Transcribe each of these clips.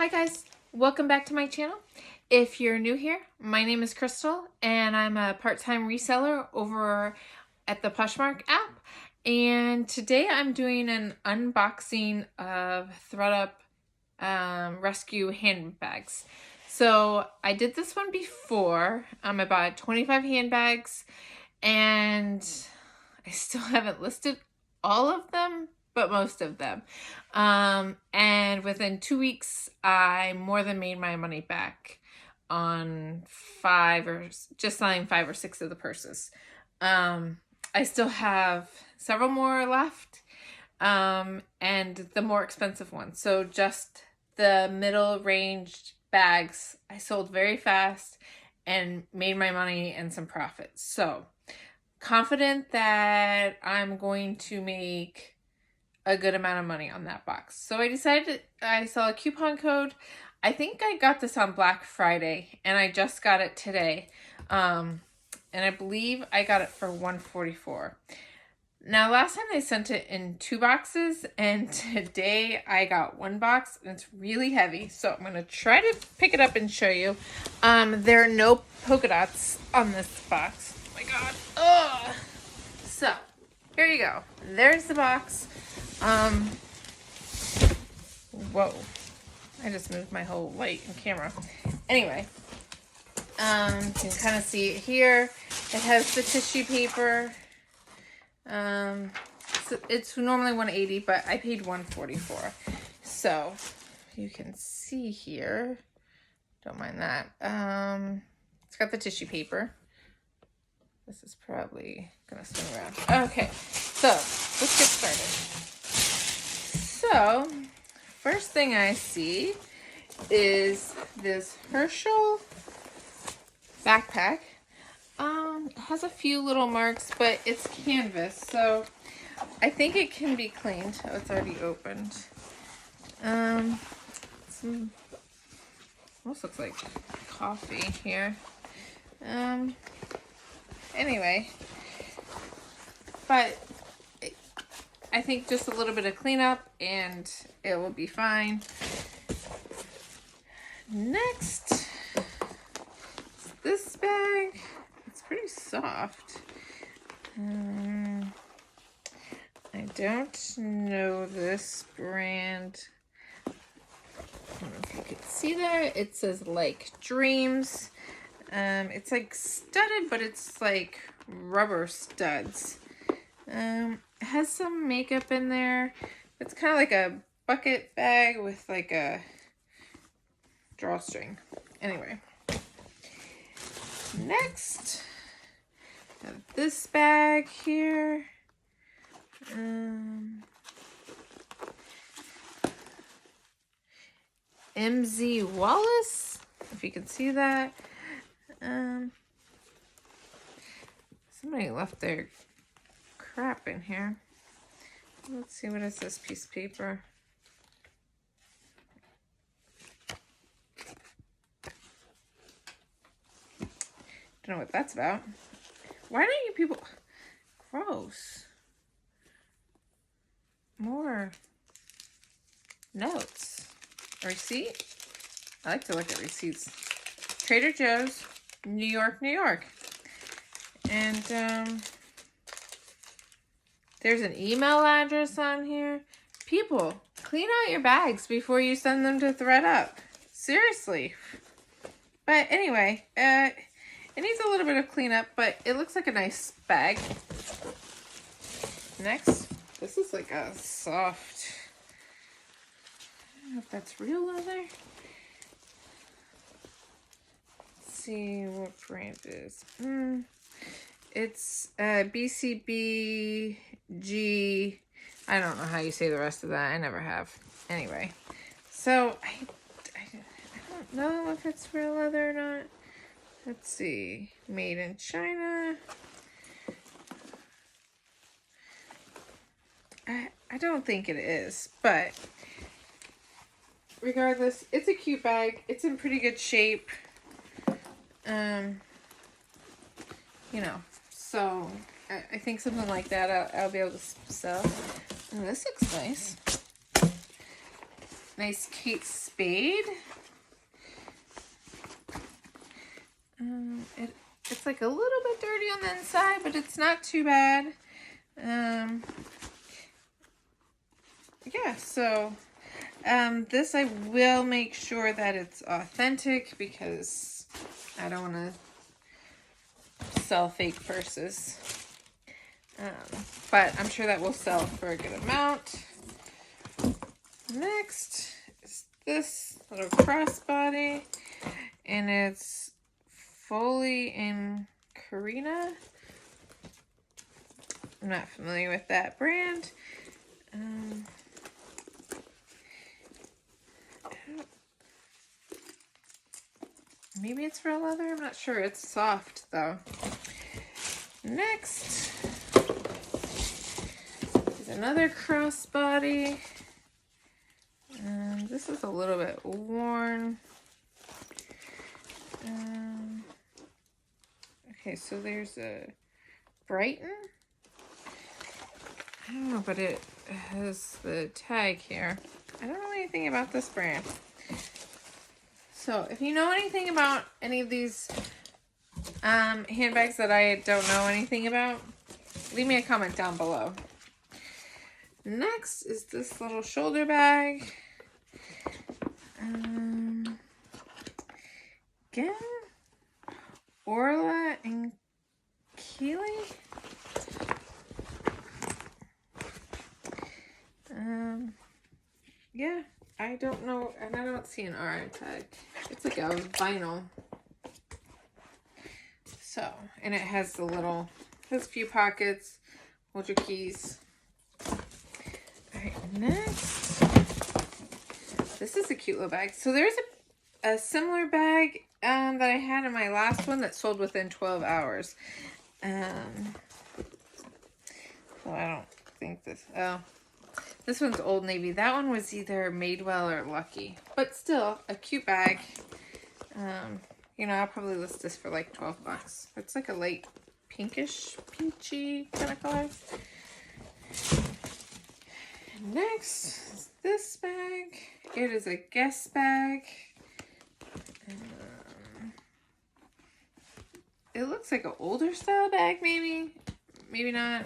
Hi guys, welcome back to my channel. If you're new here, my name is Crystal and I'm a part-time reseller over at the Poshmark app. And today I'm doing an unboxing of Thredup rescue handbags. So I did this one before. I bought 25 handbags and I still haven't listed all of them, but most of them. And within 2 weeks, I more than made my money back on just selling 5 or 6 of the purses. I still have several more left, and the more expensive ones. So just the middle range bags, I sold very fast and made my money and some profit. So confident that I'm going to make a good amount of money on that box. So I decided I saw a coupon code. I think I got this on Black Friday and I just got it today. And I believe I got it for $144. Now last time they sent it in 2 boxes and today I got 1 box and it's really heavy. So I'm gonna try to pick it up and show you. There are no polka dots on this box. Oh my God. Ugh. So here you go. There's the box. Whoa, I just moved my whole light and camera. Anyway, you can kind of see it here. It has the tissue paper. So it's normally $180, but I paid $144. So you can see here, don't mind that. It's got the tissue paper. This is probably gonna swing around. Okay, so let's get started. So, first thing I see is this Herschel backpack. It has a few little marks, but it's canvas, so I think it can be cleaned. Oh, it's already opened. Almost looks like coffee here. Anyway, but I think just a little bit of cleanup and it will be fine. Next, this bag. It's pretty soft. I don't know this brand. I don't know if you can see there. It says like Dreams. It's like studded, but it's like rubber studs. It has some makeup in there. It's kind of like a bucket bag with like a drawstring. Anyway. Next, I have this bag here. MZ Wallace, if you can see that. Somebody left their crap in here. Let's see, what is this piece of paper? Don't know what that's about. Why don't you people... Gross. More notes. A receipt? I like to look at receipts. Trader Joe's, New York, New York. And there's an email address on here. People, clean out your bags before you send them to Thredup. Seriously. But anyway, it needs a little bit of cleanup, but it looks like a nice bag. Next, this is like a soft, I don't know if that's real leather. Let's see what brand it is. It's BCBG. I don't know how you say the rest of that. I never have. Anyway, so I don't know if it's real leather or not. Let's see. Made in China. I don't think it is, but regardless, it's a cute bag. It's in pretty good shape. You know, so I think something like that I'll be able to sell. And this looks nice. nice Kate Spade. It's like a little bit dirty on the inside, but it's not too bad. Yeah, so this I will make sure that it's authentic because I don't want to sell fake purses. But I'm sure that will sell for a good amount. Next is this little crossbody, and it's Foley in Karina. I'm not familiar with that brand. Maybe it's real leather. I'm not sure. It's soft though. Next is another crossbody. This is a little bit worn. Okay, so there's a Brighton. I don't know, but it has the tag here. I don't know anything about this brand. So if you know anything about any of these handbags that I don't know anything about, leave me a comment down below. Next is this little shoulder bag. Again, Orla and Keeley. Yeah, I don't know, and I don't see an RI tag. It's like a vinyl. So, and it has the little, has a few pockets, hold your keys. Alright, next. This is a cute little bag. So there's a similar bag that I had in my last one that sold within 12 hours. So I don't think this, this one's Old Navy. That one was either Madewell or Lucky. But still, a cute bag. You know, I'll probably list this for like 12 bucks. It's like a light pinkish, peachy kind of color. Next is this bag. It is a Guess bag. It looks like an older style bag, maybe. Maybe not.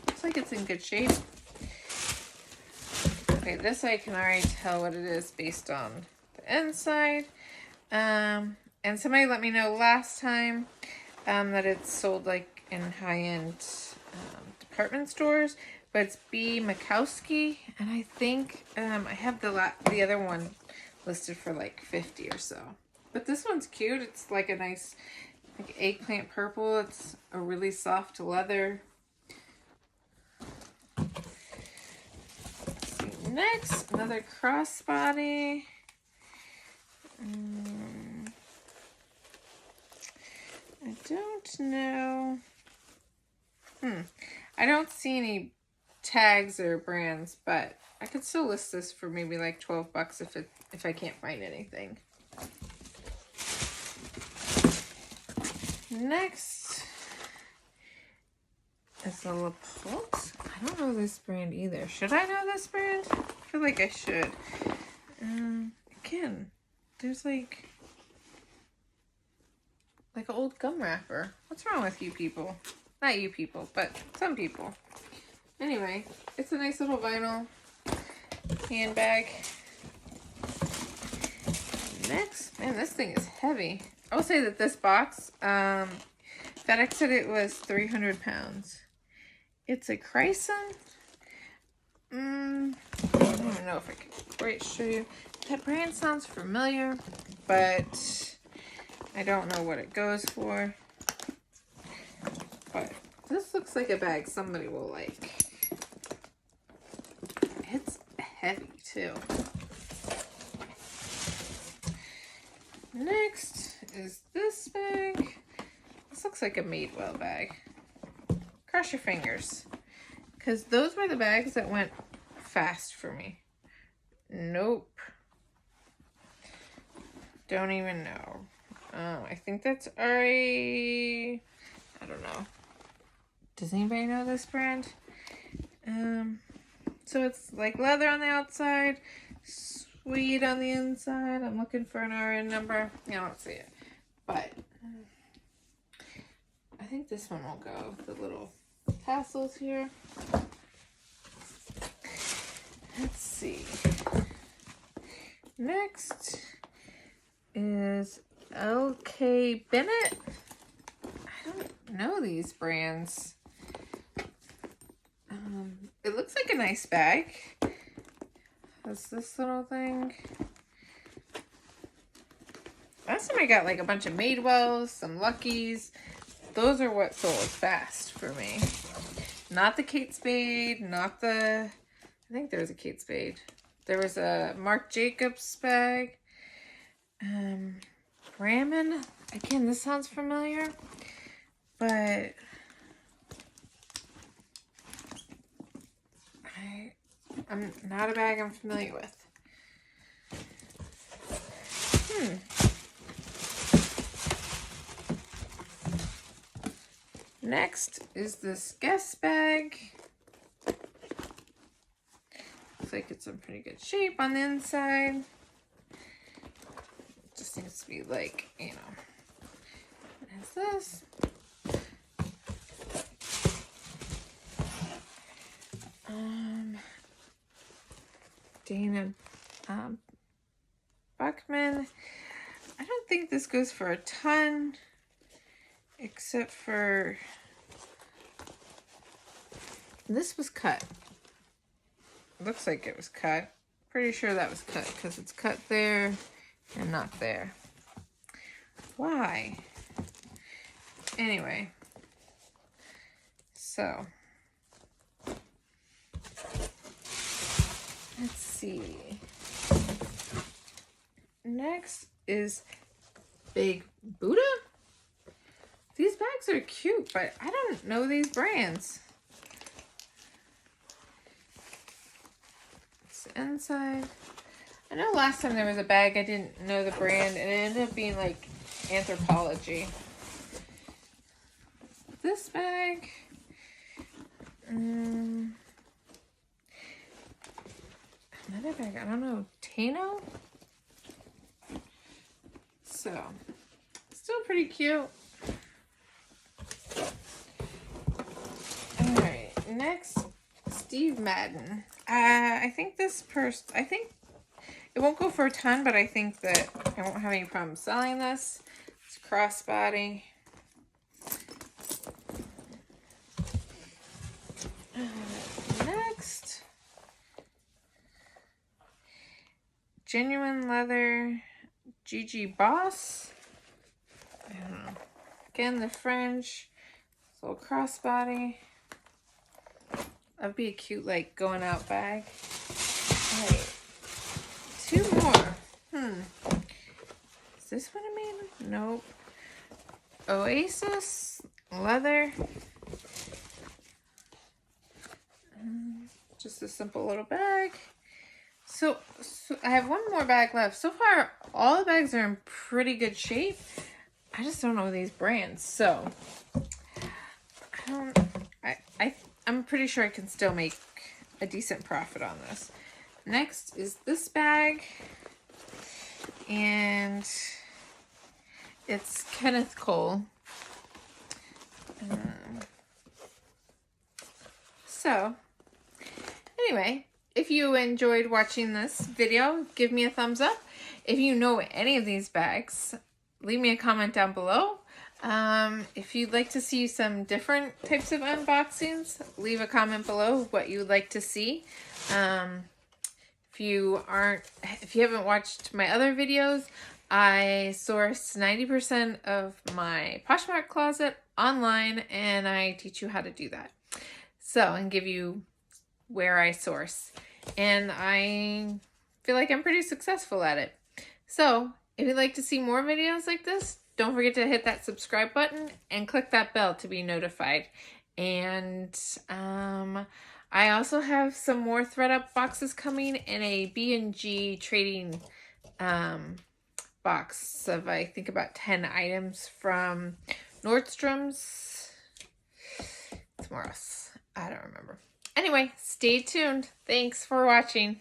Looks like it's in good shape. Okay, this I can already tell what it is based on the inside. And somebody let me know last time that it's sold like in high-end department stores, but it's B. Makowski, and I think I have the other one listed for like 50 or so. But this one's cute. It's like a nice like eggplant purple. It's a really soft leather. Next, another crossbody. I don't know. I don't see any tags or brands, but I could still list this for maybe like 12 bucks if I can't find anything. Next is a Laporte. I don't know this brand either. Should I know this brand? I feel like I should. Again, there's like an old gum wrapper. What's wrong with you people? Not you people, but some people. Anyway, it's a nice little vinyl handbag. Next, man, this thing is heavy. I will say that this box, FedEx said it was 300 pounds. It's a Kidizen. I don't even know if I can quite show you. That brand sounds familiar, but I don't know what it goes for. But this looks like a bag somebody will like. It's heavy too. Next is this bag. This looks like a Madewell bag. Cross your fingers, because those were the bags that went fast for me. Nope. Don't even know. I think that's I don't know. Does anybody know this brand? So it's like leather on the outside, suede on the inside. I'm looking for an RN number. I don't see it, but I think this one will go. The little tassels here. Let's see. Next is LK Bennett. I don't know these brands. It looks like a nice bag. Has this little thing. Last time I got like a bunch of Madewells, some Luckies. Those are what sold fast for me. Not the Kate Spade, not the... I think there was a Kate Spade. There was a Marc Jacobs bag. Ramen. Again, this sounds familiar, but I'm not a bag I'm familiar with. Next is this Guess bag. Looks like it's in pretty good shape on the inside. Just needs to be like, you know, what is this? Dana Buckman. I don't think this goes for a ton, except for this was cut. Looks like it was cut. Pretty sure that was cut because it's cut there and not there. Why? Anyway, so let's see. Next is Big Buddha. These bags are cute, but I don't know these brands. It's the inside. I know last time there was a bag I didn't know the brand, and it ended up being like Anthropology. This bag, another bag, I don't know, Tano? So, still pretty cute. Alright, next, Steve Madden. I think this purse, I think it won't go for a ton, but I think that I won't have any problem selling this. It's crossbody. Next, Genuine Leather Gigi Boss. I don't know. Again, the fringe, this little crossbody. That'd be a cute, like, going out bag. All right, two more. Is this what I made? Nope. Oasis leather. Just a simple little bag. So I have one more bag left. So far, all the bags are in pretty good shape. I just don't know these brands. So I'm pretty sure I can still make a decent profit on this. Next is this bag. And it's Kenneth Cole. So anyway, if you enjoyed watching this video, give me a thumbs up. If you know any of these bags, leave me a comment down below. If you'd like to see some different types of unboxings, leave a comment below what you would like to see. If you haven't watched my other videos, I source 90% of my Poshmark closet online, and I teach you how to do that. So, and give you where I source. And I feel like I'm pretty successful at it. So, if you'd like to see more videos like this, don't forget to hit that subscribe button and click that bell to be notified. And I also have some more Thredup boxes coming in a B&G Trading box of, I think, about 10 items from Nordstrom's. Somewhere else. I don't remember. Anyway, stay tuned. Thanks for watching.